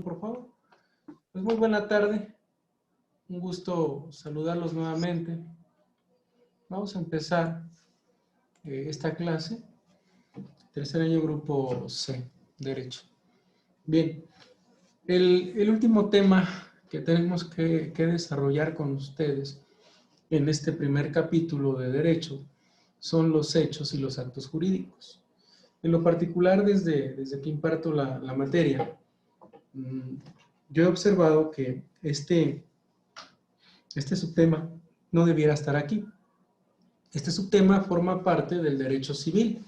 micrófono, por favor. Pues muy buena tarde. Un gusto saludarlos nuevamente. Vamos a empezar esta clase. Tercer año, grupo C, Derecho. Bien, el último tema que tenemos que desarrollar con ustedes en este primer capítulo de Derecho son los hechos y los actos jurídicos. En lo particular, desde que imparto la materia, yo he observado que este subtema no debiera estar aquí. Este subtema forma parte del derecho civil,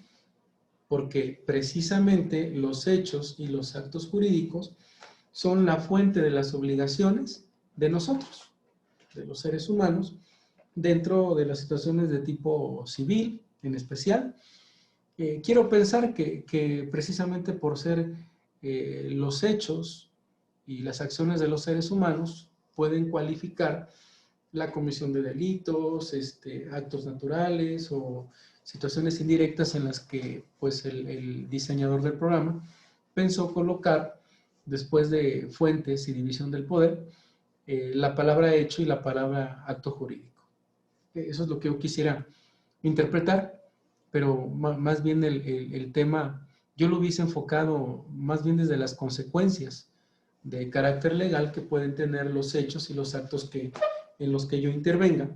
porque precisamente los hechos y los actos jurídicos son la fuente de las obligaciones de nosotros, de los seres humanos, dentro de las situaciones de tipo civil en especial. Quiero pensar que precisamente por ser los hechos y las acciones de los seres humanos pueden cualificar la comisión de delitos, actos naturales o situaciones indirectas en las que pues, el diseñador del programa pensó colocar, después de fuentes y división del poder, la palabra hecho y la palabra acto jurídico. Eso es lo que yo quisiera interpretar, pero más bien el tema, yo lo hubiese enfocado más bien desde las consecuencias de carácter legal que pueden tener los hechos y los actos en los que yo intervenga,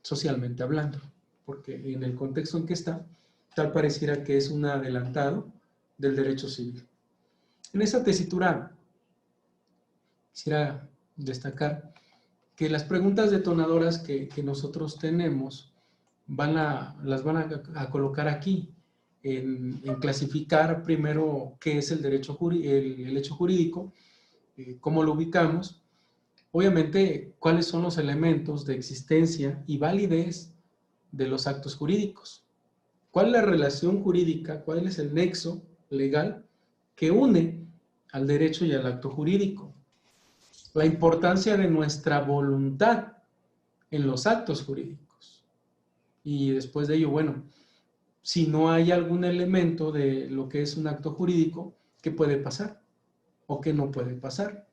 socialmente hablando, porque en el contexto en que está, tal pareciera que es un adelantado del derecho civil. En esa tesitura quisiera destacar que las preguntas detonadoras que nosotros tenemos las van a colocar aquí, en clasificar primero qué es el hecho jurídico, cómo lo ubicamos, obviamente cuáles son los elementos de existencia y validez de los actos jurídicos, cuál es la relación jurídica, cuál es el nexo legal que une al derecho y al acto jurídico, la importancia de nuestra voluntad en los actos jurídicos. Y después de ello, bueno, si no hay algún elemento de lo que es un acto jurídico, ¿qué puede pasar? ¿O qué no puede pasar?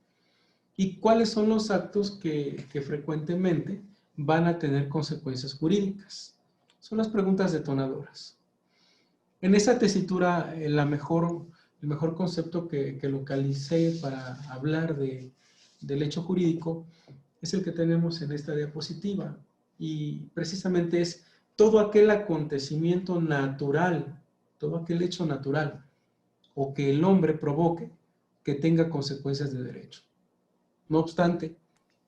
¿Y cuáles son los actos que frecuentemente van a tener consecuencias jurídicas? Son las preguntas detonadoras. En esa tesitura, el mejor concepto que localicé para hablar del hecho jurídico es el que tenemos en esta diapositiva. Y precisamente es todo aquel acontecimiento natural, todo aquel hecho natural, o que el hombre provoque que tenga consecuencias de derecho. No obstante,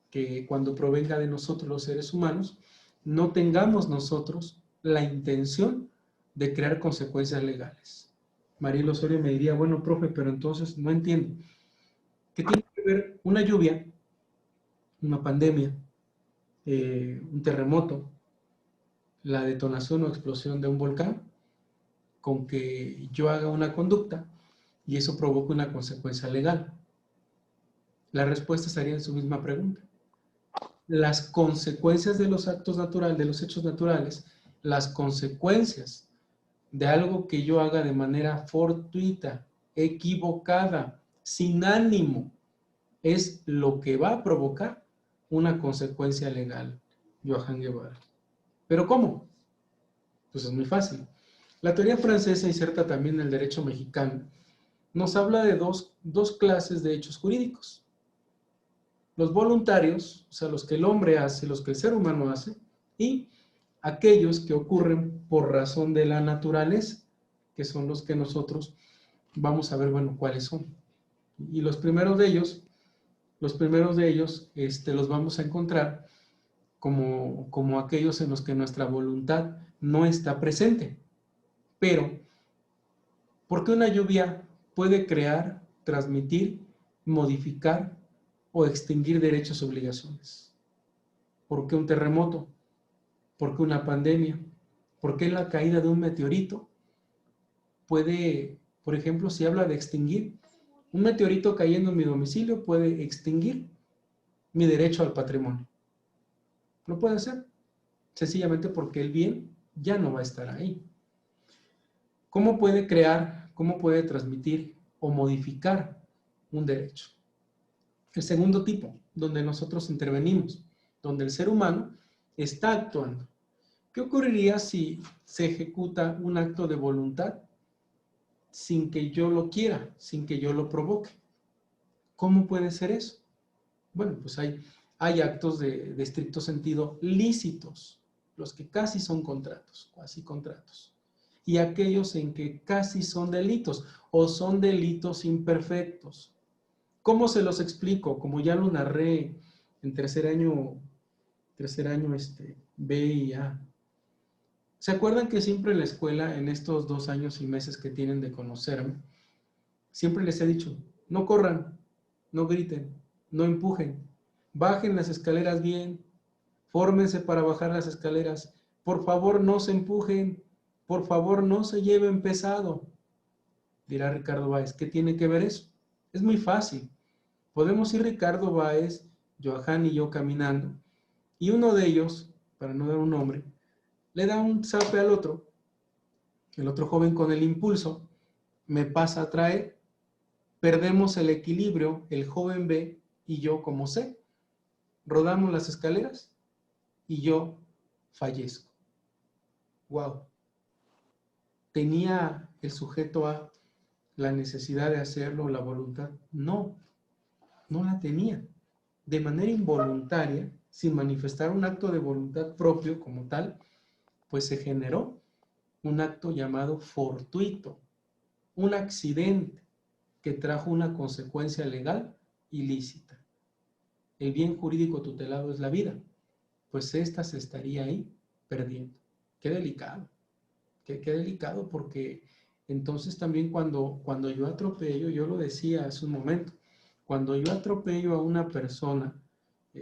que cuando provenga de nosotros los seres humanos, no tengamos nosotros la intención de crear consecuencias legales. Mariel Osorio me diría, bueno, profe, pero entonces no entiendo. ¿Qué tiene que ver una lluvia, una pandemia, un terremoto, la detonación o explosión de un volcán, con que yo haga una conducta y eso provoque una consecuencia legal? La respuesta estaría en su misma pregunta. Las consecuencias de los actos naturales, de los hechos naturales, las consecuencias de algo que yo haga de manera fortuita, equivocada, sin ánimo, es lo que va a provocar una consecuencia legal. Johan Guevara. ¿Pero cómo? Pues es muy fácil. La teoría francesa inserta también el derecho mexicano. Nos habla de dos clases de hechos jurídicos. Los voluntarios, o sea, los que el hombre hace, los que el ser humano hace, y aquellos que ocurren por razón de la naturaleza, que son los que nosotros vamos a ver, bueno, cuáles son. Y los primeros de ellos los vamos a encontrar como aquellos en los que nuestra voluntad no está presente. Pero, ¿por qué una lluvia puede crear, transmitir, modificar o extinguir derechos y obligaciones? ¿Por qué un terremoto? ¿Por qué una pandemia? ¿Por qué la caída de un meteorito puede, por ejemplo, si habla de extinguir, un meteorito cayendo en mi domicilio puede extinguir mi derecho al patrimonio? No puede ser, sencillamente porque el bien ya no va a estar ahí. ¿Cómo puede crear, cómo puede transmitir o modificar un derecho? El segundo tipo, donde nosotros intervenimos, donde el ser humano está actuando. ¿Qué ocurriría si se ejecuta un acto de voluntad sin que yo lo quiera, sin que yo lo provoque? ¿Cómo puede ser eso? Bueno, pues hay actos de estricto sentido lícitos, los que casi son contratos, cuasi contratos, y aquellos en que casi son delitos o son delitos imperfectos. ¿Cómo se los explico? Como ya lo narré en tercer año B y A. ¿Se acuerdan que siempre en la escuela, en estos 2 años y meses que tienen de conocerme, siempre les he dicho, no corran, no griten, no empujen, bajen las escaleras bien, fórmense para bajar las escaleras, por favor no se empujen, por favor no se lleven pesado? Dirá Ricardo Báez, ¿qué tiene que ver eso? Es muy fácil. Podemos ir Ricardo Báez, Johann y yo caminando, y uno de ellos, para no dar un nombre, le da un zape al otro, el otro joven con el impulso me pasa a traer, perdemos el equilibrio, el joven B y yo como C, rodamos las escaleras y yo fallezco. ¡Wow! ¿Tenía el sujeto A la necesidad de hacerlo, la voluntad? No, no la tenía. De manera involuntaria, sin manifestar un acto de voluntad propio como tal, pues se generó un acto llamado fortuito, un accidente que trajo una consecuencia legal ilícita. El bien jurídico tutelado es la vida, pues ésta se estaría ahí perdiendo. Qué delicado, qué delicado, porque entonces también cuando yo atropello, yo lo decía hace un momento, cuando yo atropello a una persona,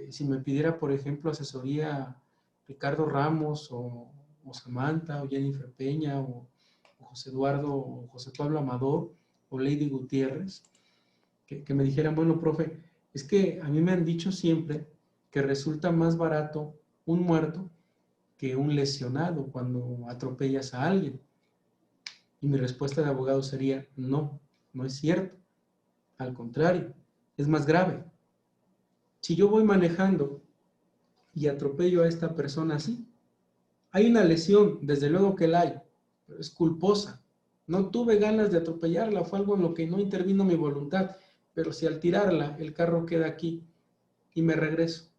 si me pidiera, por ejemplo, asesoría Ricardo Ramos o Samantha o Jennifer Peña o José Eduardo o José Pablo Amador o Lady Gutiérrez, que me dijeran, bueno, profe, es que a mí me han dicho siempre que resulta más barato un muerto que un lesionado cuando atropellas a alguien. Y mi respuesta de abogado sería, no, no es cierto. Al contrario, es más grave. Si yo voy manejando y atropello a esta persona así, hay una lesión, desde luego que la hay, pero es culposa. No tuve ganas de atropellarla, fue algo en lo que no intervino mi voluntad, pero si al tirarla el carro queda aquí y me regreso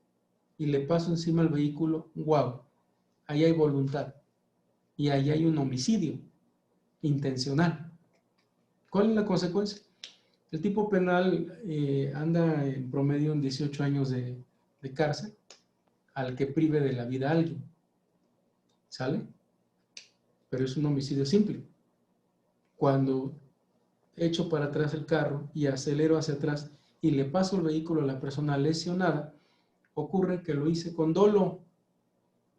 y le paso encima al vehículo, wow, ahí hay voluntad y ahí hay un homicidio intencional. ¿Cuál es la consecuencia? El tipo penal anda en promedio en 18 años de cárcel al que prive de la vida a alguien. ¿Sale? Pero es un homicidio simple. Cuando echo para atrás el carro y acelero hacia atrás y le paso el vehículo a la persona lesionada, ocurre que lo hice con dolo,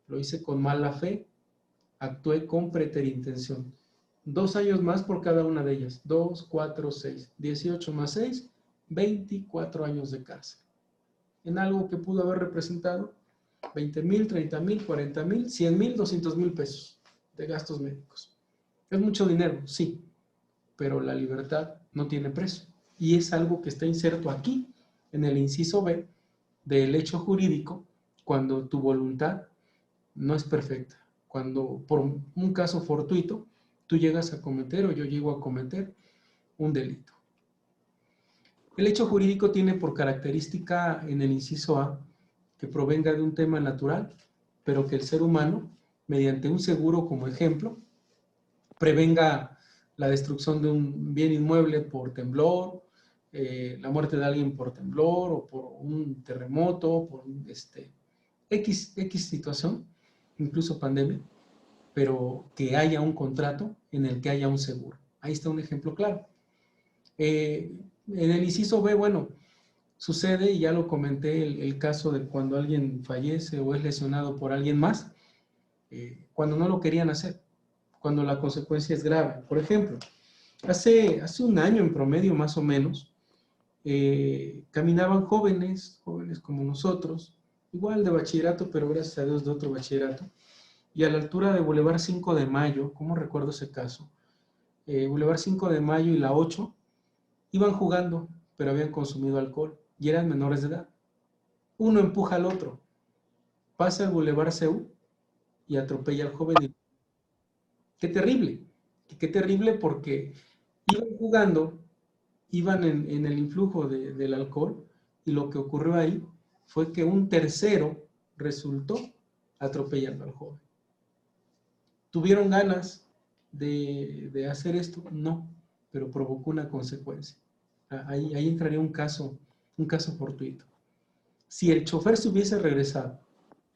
lo hice con mala fe, actué con preterintención. 2 años más por cada una de ellas. 2, 4, 6. 18 más 6, 24 años de cárcel. En algo que pudo haber representado 20,000, 30,000, 40,000, 100,000, 200,000 pesos de gastos médicos. ¿Es mucho dinero? Sí, pero la libertad no tiene precio. Y es algo que está inserto aquí, en el inciso B del hecho jurídico, cuando tu voluntad no es perfecta. Cuando por un caso fortuito, tú llegas a cometer o yo llego a cometer un delito. El hecho jurídico tiene por característica en el inciso A que provenga de un tema natural, pero que el ser humano, mediante un seguro como ejemplo, prevenga la destrucción de un bien inmueble por temblor, la muerte de alguien por temblor o por un terremoto, por X situación, incluso pandemia, pero que haya un contrato en el que haya un seguro. Ahí está un ejemplo claro. En el inciso B, bueno, sucede, y ya lo comenté, el caso de cuando alguien fallece o es lesionado por alguien más, cuando no lo querían hacer, cuando la consecuencia es grave. Por ejemplo, hace un año en promedio más o menos, caminaban jóvenes como nosotros, igual de bachillerato, pero gracias a Dios de otro bachillerato, y a la altura de Boulevard 5 de Mayo, ¿cómo recuerdo ese caso? Boulevard 5 de Mayo y la 8, iban jugando, pero habían consumido alcohol. y eran menores de edad. Uno empuja al otro, pasa al Boulevard Seu y atropella al joven. Qué terrible, qué terrible, porque iban jugando, iban en el influjo del alcohol, y lo que ocurrió ahí fue que un tercero resultó atropellando al joven. ¿Tuvieron ganas de hacer esto? No, pero provocó una consecuencia. Ahí entraría un caso fortuito. Si el chofer se hubiese regresado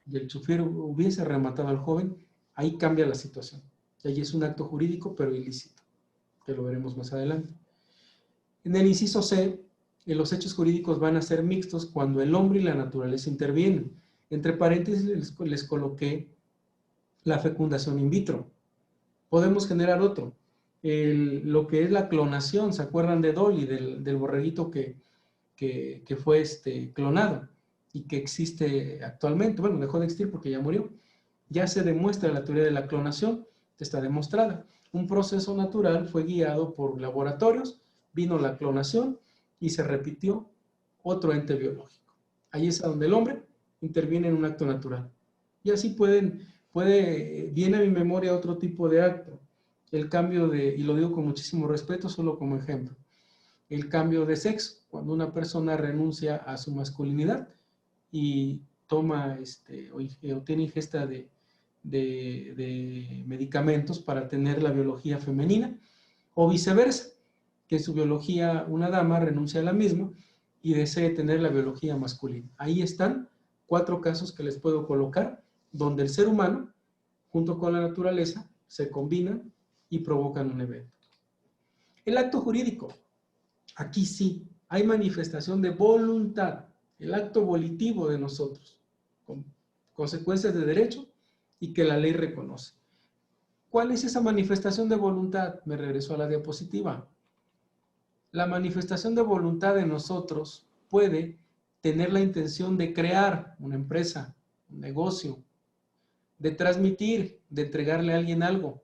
y el chofer hubiese rematado al joven, ahí cambia la situación. Ahí es un acto jurídico, pero ilícito, que lo veremos más adelante. En el inciso C, los hechos jurídicos van a ser mixtos cuando el hombre y la naturaleza intervienen. Entre paréntesis les coloqué la fecundación in vitro. Podemos generar otro. Lo que es la clonación, ¿se acuerdan de Dolly, del borreguito que fue clonado y que existe actualmente? Bueno, dejó de existir porque ya murió. Ya se demuestra la teoría de la clonación, está demostrada. Un proceso natural fue guiado por laboratorios, vino la clonación y se repitió otro ente biológico. Ahí es a donde el hombre interviene en un acto natural. Y así viene a mi memoria otro tipo de acto. El cambio y lo digo con muchísimo respeto, solo como ejemplo, el cambio de sexo, cuando una persona renuncia a su masculinidad y toma o tiene ingesta de medicamentos para tener la biología femenina, o viceversa, que en su biología una dama renuncia a la misma y desee tener la biología masculina. Ahí están 4 casos que les puedo colocar, donde el ser humano, junto con la naturaleza, se combinan y provocan un evento. El acto jurídico. Aquí sí, hay manifestación de voluntad, el acto volitivo de nosotros, con consecuencias de derecho y que la ley reconoce. ¿Cuál es esa manifestación de voluntad? Me regreso a la diapositiva. La manifestación de voluntad de nosotros puede tener la intención de crear una empresa, un negocio, de transmitir, de entregarle a alguien algo,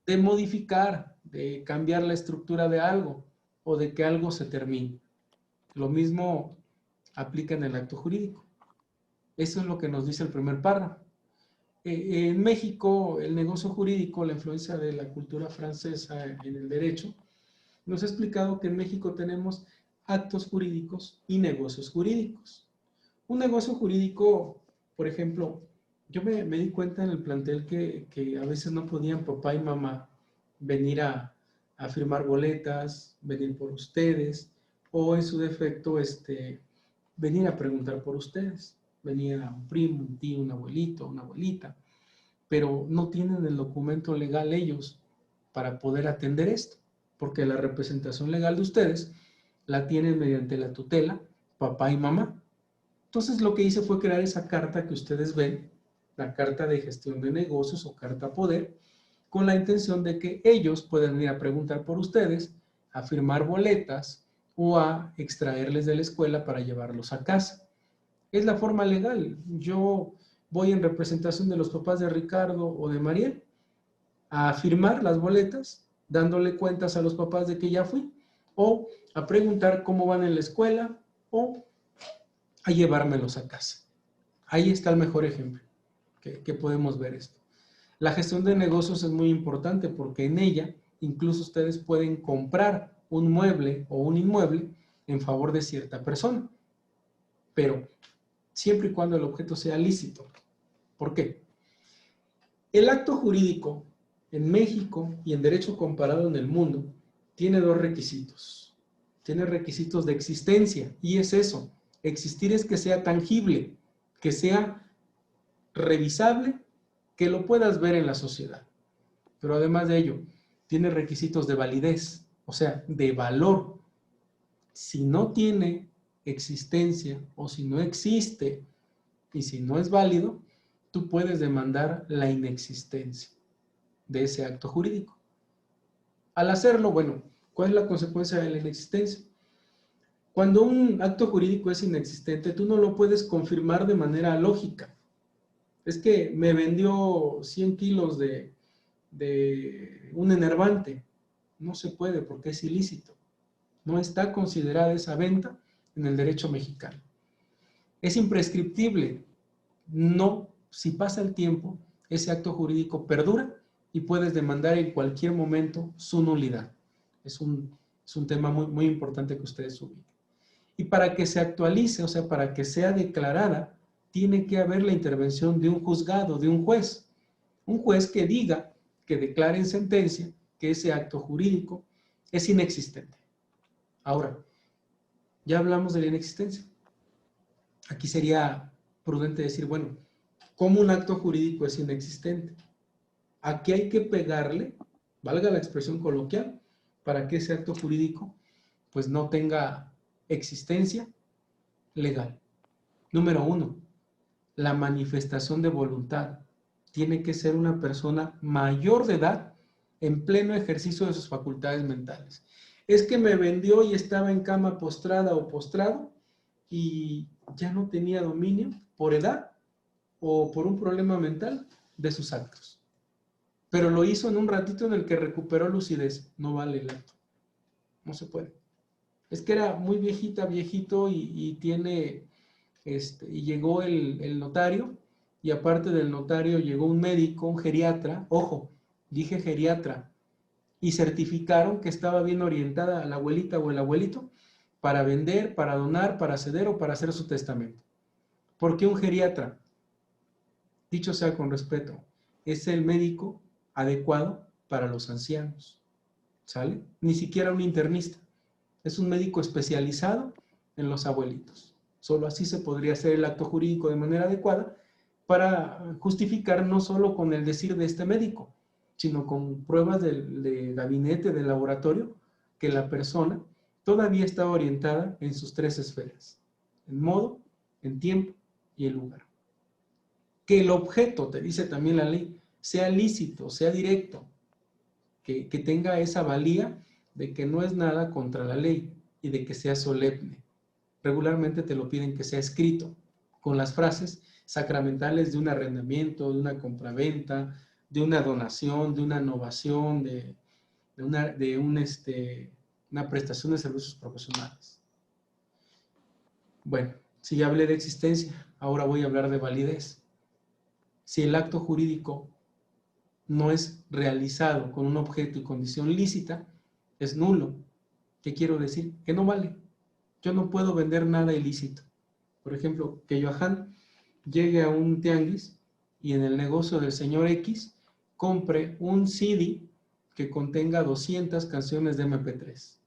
de modificar, de cambiar la estructura de algo o de que algo se termine. Lo mismo aplica en el acto jurídico. Eso es lo que nos dice el primer párrafo. En México, el negocio jurídico, la influencia de la cultura francesa en el derecho, nos ha explicado que en México tenemos actos jurídicos y negocios jurídicos. Un negocio jurídico, por ejemplo, yo me di cuenta en el plantel que a veces no podían papá y mamá venir a firmar boletas, venir por ustedes, o en su defecto venir a preguntar por ustedes. Venía un primo, un tío, un abuelito, una abuelita, pero no tienen el documento legal ellos para poder atender esto, porque la representación legal de ustedes la tienen mediante la tutela, papá y mamá. Entonces lo que hice fue crear esa carta que ustedes ven, la carta de gestión de negocios o carta poder, con la intención de que ellos puedan ir a preguntar por ustedes, a firmar boletas o a extraerles de la escuela para llevarlos a casa. Es la forma legal. Yo voy en representación de los papás de Ricardo o de Mariel a firmar las boletas, dándole cuentas a los papás de que ya fui, o a preguntar cómo van en la escuela, o a llevármelos a casa. Ahí está el mejor ejemplo que podemos ver esto. La gestión de negocios es muy importante porque en ella incluso ustedes pueden comprar un mueble o un inmueble en favor de cierta persona, pero siempre y cuando el objeto sea lícito. ¿Por qué? El acto jurídico en México y en derecho comparado en el mundo tiene 2 requisitos. Tiene requisitos de existencia, y es eso. Existir es que sea tangible, que sea revisable, que lo puedas ver en la sociedad. Pero además de ello, tiene requisitos de validez, o sea, de valor. Si no tiene existencia o si no existe y si no es válido, tú puedes demandar la inexistencia de ese acto jurídico. Al hacerlo, bueno, ¿cuál es la consecuencia de la inexistencia? Cuando un acto jurídico es inexistente, tú no lo puedes confirmar de manera lógica. Es que me vendió 100 kilos de un enervante. No se puede porque es ilícito. No está considerada esa venta en el derecho mexicano. Es imprescriptible. No, si pasa el tiempo, ese acto jurídico perdura y puedes demandar en cualquier momento su nulidad. Es un tema muy, muy importante que ustedes ubiquen. Y para que se actualice, o sea, para que sea declarada, tiene que haber la intervención de un juzgado, de un juez. Un juez que diga, que declare en sentencia que ese acto jurídico es inexistente. Ahora, ya hablamos de la inexistencia. Aquí sería prudente decir, bueno, ¿cómo un acto jurídico es inexistente? Aquí hay que pegarle, valga la expresión coloquial, para que ese acto jurídico pues no tenga existencia legal. Número 1, la manifestación de voluntad. Tiene que ser una persona mayor de edad en pleno ejercicio de sus facultades mentales. Es que me vendió y estaba en cama postrada o postrado y ya no tenía dominio por edad o por un problema mental de sus actos. Pero lo hizo en un ratito en el que recuperó lucidez. No vale el acto. No se puede. Es que era muy viejita, viejito y llegó el notario y aparte del notario llegó un médico, un geriatra, ojo, dije geriatra, y certificaron que estaba bien orientada a la abuelita o el abuelito para vender, para donar, para ceder o para hacer su testamento. ¿Por qué un geriatra? Dicho sea con respeto, es el médico adecuado para los ancianos, ¿sale? Ni siquiera un internista, es un médico especializado en los abuelitos. Solo así se podría hacer el acto jurídico de manera adecuada para justificar no solo con el decir de este médico, sino con pruebas de gabinete, de laboratorio, que la persona todavía está orientada en sus 3 esferas, en modo, en tiempo y en lugar. Que el objeto, te dice también la ley, sea lícito, sea directo, que tenga esa valía de que no es nada contra la ley y de que sea solemne. Regularmente te lo piden que sea escrito, con las frases sacramentales de un arrendamiento, de una compraventa, de una donación, de una innovación, de una prestación de servicios profesionales. Bueno, si ya hablé de existencia, ahora voy a hablar de validez. Si el acto jurídico no es realizado con un objeto y condición lícita, es nulo. ¿Qué quiero decir? Que no vale. Yo no puedo vender nada ilícito. Por ejemplo, que Johan llegue a un tianguis y en el negocio del señor X compre un CD que contenga 200 canciones de MP3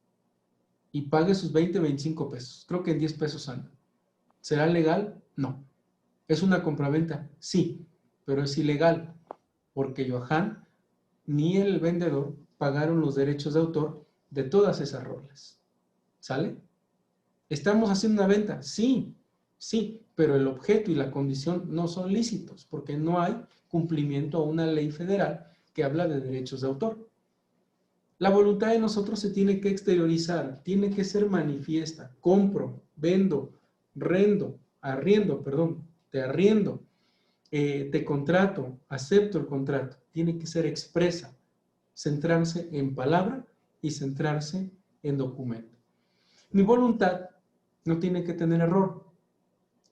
y pague sus 20, 25 pesos. Creo que en 10 pesos anda. ¿Será legal? No. ¿Es una compraventa? Sí, pero es ilegal porque Johan ni el vendedor pagaron los derechos de autor de todas esas rolas. ¿Sale? ¿Estamos haciendo una venta? Sí, sí, pero el objeto y la condición no son lícitos porque no hay cumplimiento a una ley federal que habla de derechos de autor. La voluntad de nosotros se tiene que exteriorizar, tiene que ser manifiesta. Compro, vendo, te arriendo, te contrato, acepto el contrato. Tiene que ser expresa, centrarse en palabra y centrarse en documento. Mi voluntad no tiene que tener error,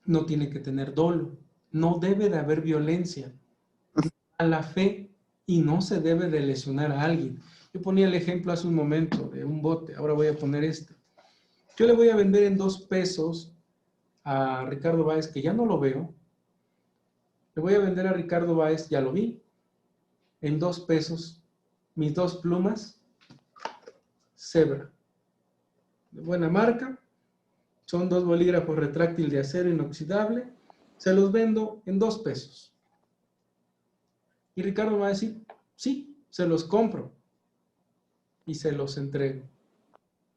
no tiene que tener dolo, no debe de haber violencia a la fe y no se debe de lesionar a alguien. Yo ponía el ejemplo hace un momento de un bote, ahora voy a poner este. Yo le voy a vender en 2 pesos a Ricardo Báez, que ya no lo veo. Le voy a vender a Ricardo Báez, ya lo vi, en 2 pesos, mis 2 plumas, Zebra, de buena marca. Son 2 bolígrafos retráctil de acero inoxidable. Se los vendo en 2 pesos. Y Ricardo va a decir, sí, se los compro. Y se los entrego.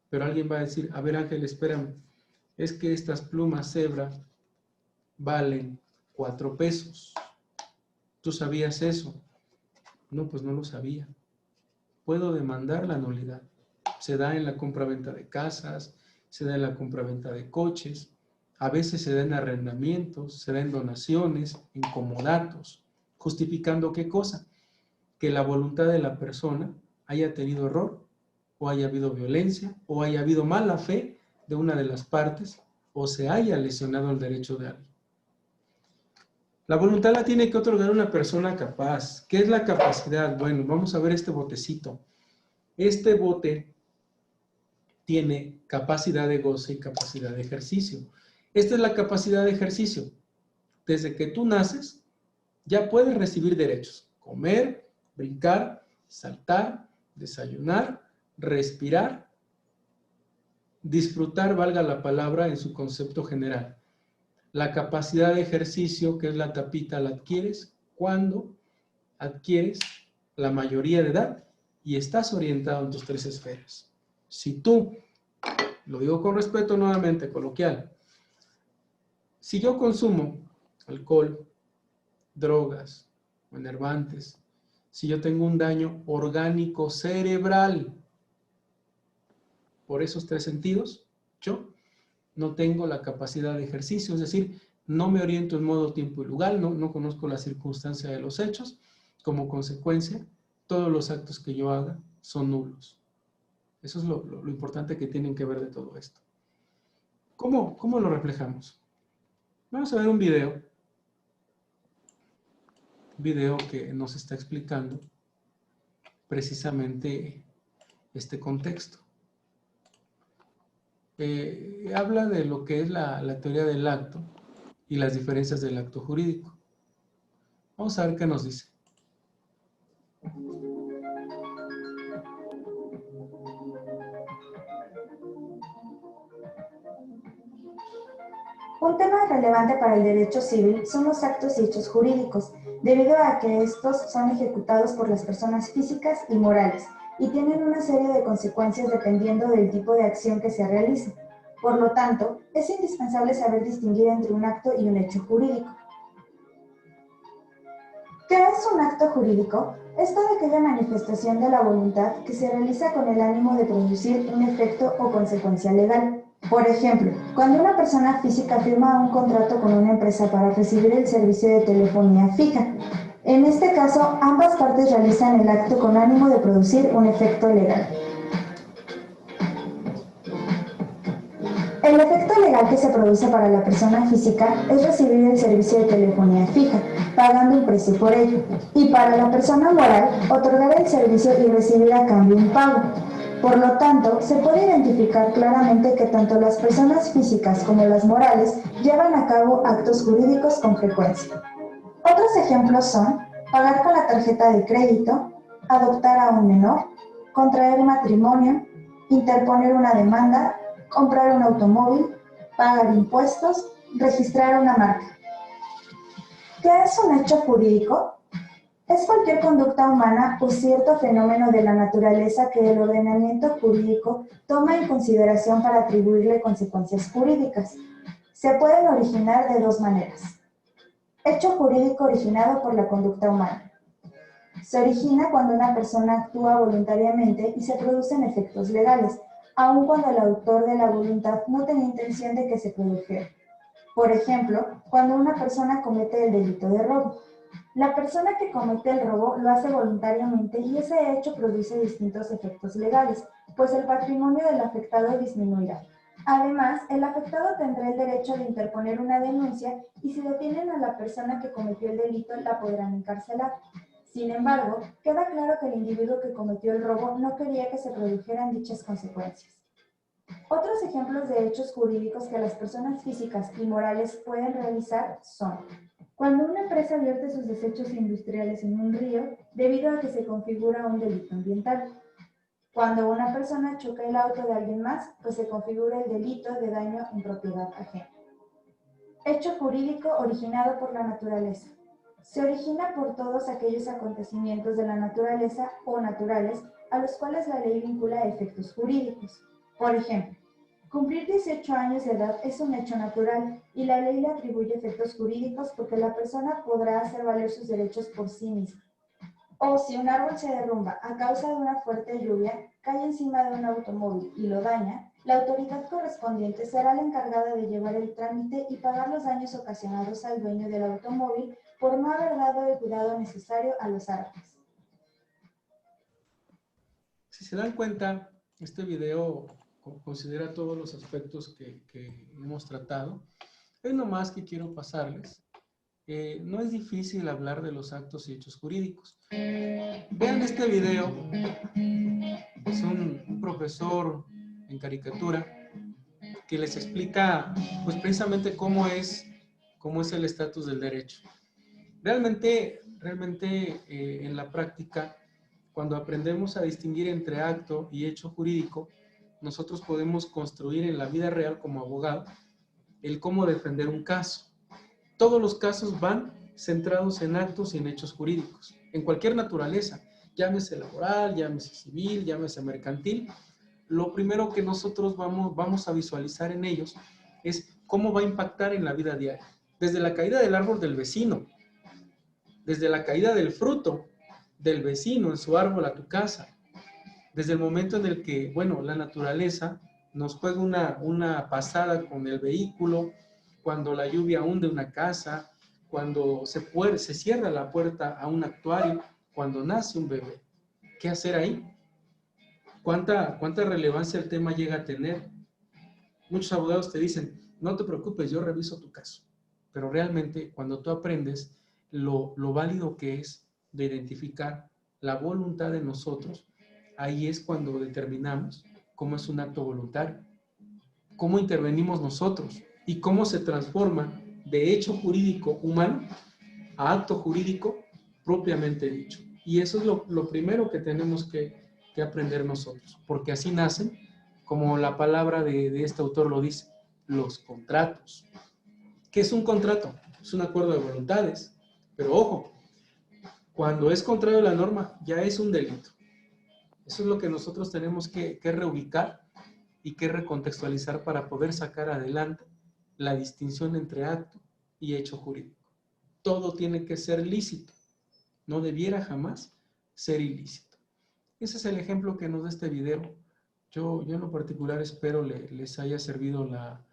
Pero alguien va a decir, a ver Ángel, espérame. Es que estas plumas Zebra valen 4 pesos. ¿Tú sabías eso? No, pues no lo sabía. Puedo demandar la nulidad. Se da en la compraventa de casas, se da en la compraventa de coches, a veces se da en arrendamientos, se da en donaciones, en comodatos, justificando ¿qué cosa? Que la voluntad de la persona haya tenido error, o haya habido violencia, o haya habido mala fe de una de las partes o se haya lesionado el derecho de alguien. La voluntad la tiene que otorgar una persona capaz. ¿Qué es la capacidad? Bueno, vamos a ver este botecito. Este bote tiene capacidad de goce y capacidad de ejercicio. Esta es la capacidad de ejercicio. Desde que tú naces, ya puedes recibir derechos. Comer, brincar, saltar, desayunar, respirar, disfrutar, valga la palabra, en su concepto general. La capacidad de ejercicio, que es la tapita, la adquieres cuando adquieres la mayoría de edad y estás orientado en tus 3 esferas. Si tú, lo digo con respeto nuevamente, coloquial, si yo consumo alcohol, drogas o enervantes, si yo tengo un daño orgánico cerebral por esos 3 sentidos, yo no tengo la capacidad de ejercicio, es decir, no me oriento en modo, tiempo y lugar, no conozco la circunstancia de los hechos. Como consecuencia, todos los actos que yo haga son nulos. Eso es lo importante que tienen que ver de todo esto. ¿Cómo lo reflejamos? Vamos a ver un video que nos está explicando precisamente este contexto. Habla de lo que es la teoría del acto y las diferencias del acto jurídico. Vamos a ver qué nos dice. Un tema relevante para el derecho civil son los actos y hechos jurídicos, debido a que estos son ejecutados por las personas físicas y morales, y tienen una serie de consecuencias dependiendo del tipo de acción que se realice. Por lo tanto, es indispensable saber distinguir entre un acto y un hecho jurídico. ¿Qué es un acto jurídico? Es toda aquella manifestación de la voluntad que se realiza con el ánimo de producir un efecto o consecuencia legal. Por ejemplo, cuando una persona física firma un contrato con una empresa para recibir el servicio de telefonía fija. En este caso, ambas partes realizan el acto con ánimo de producir un efecto legal. El efecto legal que se produce para la persona física es recibir el servicio de telefonía fija, pagando un precio por ello, y para la persona moral, otorgar el servicio y recibir a cambio un pago. Por lo tanto, se puede identificar claramente que tanto las personas físicas como las morales llevan a cabo actos jurídicos con frecuencia. Otros ejemplos son pagar con la tarjeta de crédito, adoptar a un menor, contraer matrimonio, interponer una demanda, comprar un automóvil, pagar impuestos, registrar una marca. ¿Qué es un hecho jurídico? Es cualquier conducta humana o cierto fenómeno de la naturaleza que el ordenamiento jurídico toma en consideración para atribuirle consecuencias jurídicas. Se pueden originar de 2 maneras. Hecho jurídico originado por la conducta humana. Se origina cuando una persona actúa voluntariamente y se producen efectos legales, aun cuando el autor de la voluntad no tenía intención de que se produjera. Por ejemplo, cuando una persona comete el delito de robo. La persona que comete el robo lo hace voluntariamente y ese hecho produce distintos efectos legales, pues el patrimonio del afectado disminuirá. Además, el afectado tendrá el derecho de interponer una denuncia y si detienen a la persona que cometió el delito, la podrán encarcelar. Sin embargo, queda claro que el individuo que cometió el robo no quería que se produjeran dichas consecuencias. Otros ejemplos de hechos jurídicos que las personas físicas y morales pueden realizar son: cuando una empresa vierte sus desechos industriales en un río debido a que se configura un delito ambiental. Cuando una persona choca el auto de alguien más, pues se configura el delito de daño en propiedad ajena. Hecho jurídico originado por la naturaleza. Se origina por todos aquellos acontecimientos de la naturaleza o naturales a los cuales la ley vincula efectos jurídicos. Por ejemplo, cumplir 18 años de edad es un hecho natural y la ley le atribuye efectos jurídicos porque la persona podrá hacer valer sus derechos por sí misma. O si un árbol se derrumba a causa de una fuerte lluvia, cae encima de un automóvil y lo daña, la autoridad correspondiente será la encargada de llevar el trámite y pagar los daños ocasionados al dueño del automóvil por no haber dado el cuidado necesario a los árboles. Si se dan cuenta, este video considera todos los aspectos que hemos tratado. Es nomás que quiero pasarles. No es difícil hablar de los actos y hechos jurídicos. Vean este video. Es un profesor en caricatura que les explica pues precisamente cómo es el estatus del derecho. Realmente en la práctica, cuando aprendemos a distinguir entre acto y hecho jurídico, nosotros podemos construir en la vida real como abogado el cómo defender un caso. Todos los casos van centrados en actos y en hechos jurídicos, en cualquier naturaleza, llámese laboral, llámese civil, llámese mercantil. Lo primero que nosotros vamos a visualizar en ellos es cómo va a impactar en la vida diaria. Desde la caída del árbol del vecino, desde la caída del fruto del vecino en su árbol a tu casa, desde el momento en el que, bueno, la naturaleza nos juega una pasada con el vehículo, cuando la lluvia hunde una casa, cuando se cierra la puerta a un actuario, cuando nace un bebé. ¿Qué hacer ahí? ¿Cuánta relevancia el tema llega a tener? Muchos abogados te dicen, no te preocupes, yo reviso tu caso. Pero realmente, cuando tú aprendes lo válido que es de identificar la voluntad de nosotros, ahí es cuando determinamos cómo es un acto voluntario, cómo intervenimos nosotros y cómo se transforma de hecho jurídico humano a acto jurídico propiamente dicho. Y eso es lo primero que tenemos que aprender nosotros, porque así nacen, como la palabra de este autor lo dice, los contratos. ¿Qué es un contrato? Es un acuerdo de voluntades, pero ojo, cuando es contrario a la norma, ya es un delito. Eso es lo que nosotros tenemos que reubicar y que recontextualizar para poder sacar adelante la distinción entre acto y hecho jurídico. Todo tiene que ser lícito, no debiera jamás ser ilícito. Ese es el ejemplo que nos da este video. Yo en lo particular espero les haya servido la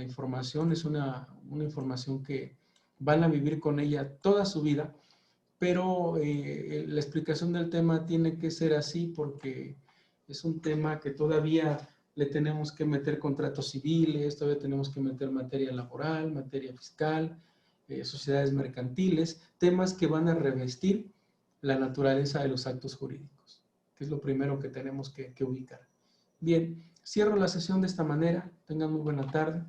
información. Es una información que van a vivir con ella toda su vida, pero la explicación del tema tiene que ser así porque es un tema que todavía le tenemos que meter contratos civiles, todavía tenemos que meter materia laboral, materia fiscal, sociedades mercantiles, temas que van a revestir la naturaleza de los actos jurídicos, que es lo primero que tenemos que ubicar. Bien, cierro la sesión de esta manera. Tengan muy buena tarde.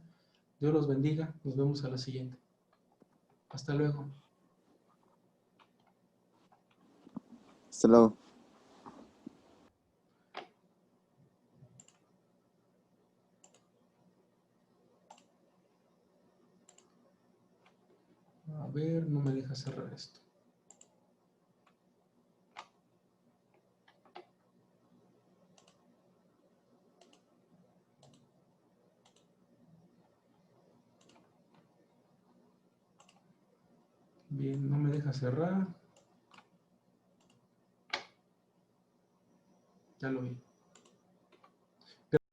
Dios los bendiga. Nos vemos a la siguiente. Hasta luego. Hasta luego. A ver, no me deja cerrar esto. Bien, no me deja cerrar. Ya lo vi.